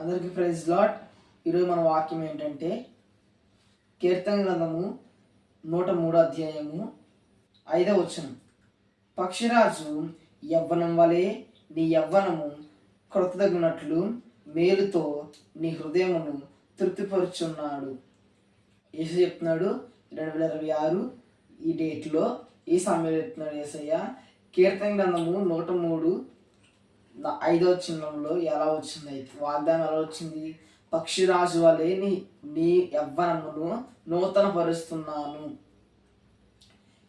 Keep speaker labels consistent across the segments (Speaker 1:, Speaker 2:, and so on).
Speaker 1: అందరికీ praise lord. ఈరోజు మన వాక్యం ఏంటంటే కీర్తన గ్రంథము 103 అధ్యాయము 5వ వచనం. పక్షిరాజు యవ్వనం వలె నీ యవ్వనము క్రొత్తదగినట్లు మేలుతో నీ హృదయమును తృప్తిపరుచున్నాడు. యేసు చెప్తున్నాడు 2026 ఈ డేట్లో ఈ సమయంలో చెప్తున్నాడు యేసయ్య. కీర్తన గ్రంథము 103 5వ వచనంలో ఎలా వచ్చింది, వాగ్దానం ఎలా వచ్చింది? పక్షిరాజు వలె నీ యవ్వనమును నూతన పరుస్తున్నాను,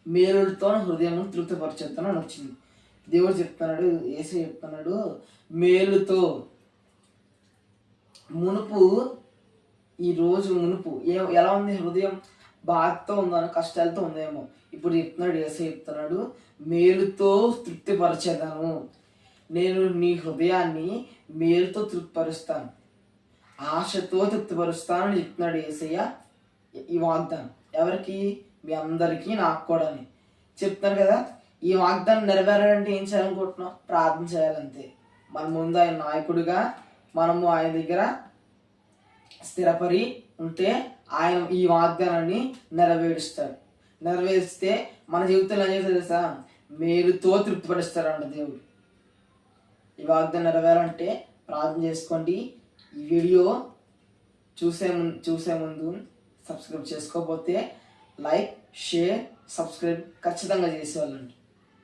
Speaker 1: మేలులతో హృదయం తృప్తిపరచేస్తాను అని వచ్చింది. దేవుడు చెప్తున్నాడు, యేసు చెప్తున్నాడు మేలుతో. మునుపు ఎలా ఉంది? హృదయం బాధతో ఉందని, కష్టాలతో ఉందేమో. ఇప్పుడు చెప్తున్నాడు యేసు చెప్తున్నాడు మేలుతో తృప్తిపరిచేదాను. నేను నీ హృదయాన్ని మేలుతో తృప్తిపరుస్తాను, ఆశతో తృప్తిపరుస్తాను అని చెప్తున్నాడు యేసయ్య. ఈ వాగ్దానం ఎవరికి? మీ అందరికీ, నాకు కూడా అని చెప్తాను కదా. ఈ వాగ్దానం నెరవేరాలంటే ఏం చేయాలనుకుంటున్నాం? ప్రార్థన చేయాలంతే. మన ముందు ఆయన నాయకుడిగా మనము ఆయన దగ్గర స్థిరపడి ఉంటే ఆయన ఈ వాగ్దానాన్ని నెరవేరిస్తే మన జీవితంలో ఏం చేస్తారు తెలుసా? మేలుతో తృప్తిపరుస్తారంట దేవుడు. ఈ వాగ్దానం నెరవేరాలంటే ప్రార్థన చేసుకోండి. ఈ వీడియో చూసే ముందు సబ్స్క్రైబ్ చేసుకోకపోతే లైక్, షేర్, సబ్స్క్రైబ్ ఖచ్చితంగా చేసేవాళ్ళండి.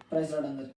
Speaker 1: ప్రైజ్ లార్డ్ అందరికీ.